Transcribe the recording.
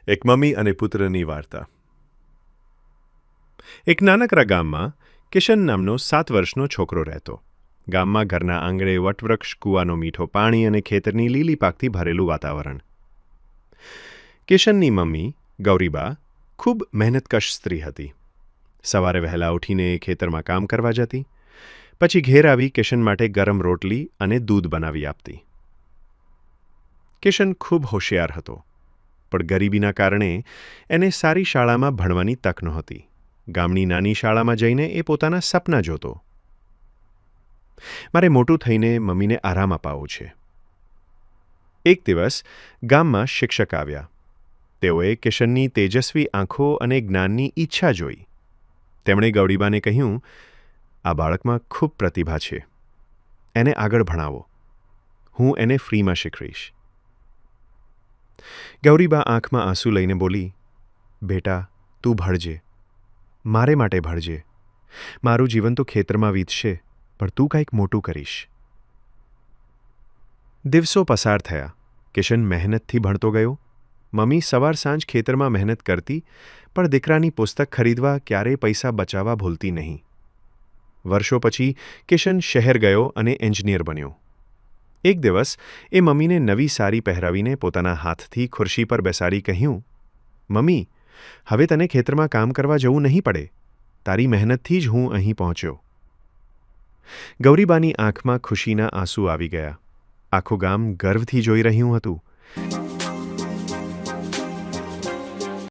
એક મમ્મી અને પુત્રની વાર્તા. એક નાનકડા ગામમાં કિશન નામનો 7 વર્ષનો છોકરો રહેતો. ગામમાં ઘરના આંગણે વટવૃક્ષ, કૂવાનો મીઠો પાણી અને ખેતરની લીલી પાકથી ભરેલું વાતાવરણ. કિશનની મમ્મી ગૌરીબા ખૂબ મહેનતકશ સ્ત્રી હતી. સવારે વહેલા ઉઠીને એ ખેતરમાં કામ કરવા જતી, પછી ઘેર આવી કિશન માટે ગરમ રોટલી અને દૂધ બનાવી આપતી. કિશન ખૂબ હોશિયાર હતો, પણ ગરીબીના કારણે એને સારી શાળામાં ભણવાની તક નહોતી. ગામની નાની શાળામાં જઈને એ પોતાના સપના જોતો. મારે મોટું થઈને મમ્મીને આરામ અપાવવો છે. એક દિવસ ગામમાં શિક્ષક આવ્યા. તેઓએ કિશનની તેજસ્વી આંખો અને જ્ઞાનની ઈચ્છા જોઈ. તેમણે ગૌરીબાને કહ્યું, આ બાળકમાં ખૂબ પ્રતિભા છે. એને આગળ ભણાવો. હું એને ફ્રીમાં શીખવીશ. ગૌરીબા આંખમાં આંસુ લઈને બોલી, બેટા, તું ભણજે. મારે માટે ભણજે. મારું જીવન તો ખેતરમાં વીતશે, પણ તું કંઈક મોટું કરીશ. દિવસો પસાર થયા. કિશન મહેનતથી ભણતો ગયો. મમ્મી સવાર સાંજ ખેતરમાં મહેનત કરતી, પણ દીકરાની પુસ્તક ખરીદવા ક્યારેય પૈસા બચાવવા ભૂલતી નહીં. વર્ષો પછી કિશન શહેર ગયો અને એન્જિનિયર બન્યો. એક દિવસ એ મમ્મીને નવી સાડી પહેરાવીને પોતાના હાથથી ખુરશી પર બેસાડી કહ્યું, મમ્મી, હવે તને ખેતરમાં કામ કરવા જવું નહીં પડે. તારી મહેનતથી જ હું અહીં પહોંચ્યો. ગૌરીબાની આંખમાં ખુશીના આંસુ આવી ગયા. આખું ગામ ગર્વથી જોઈ રહ્યું હતું.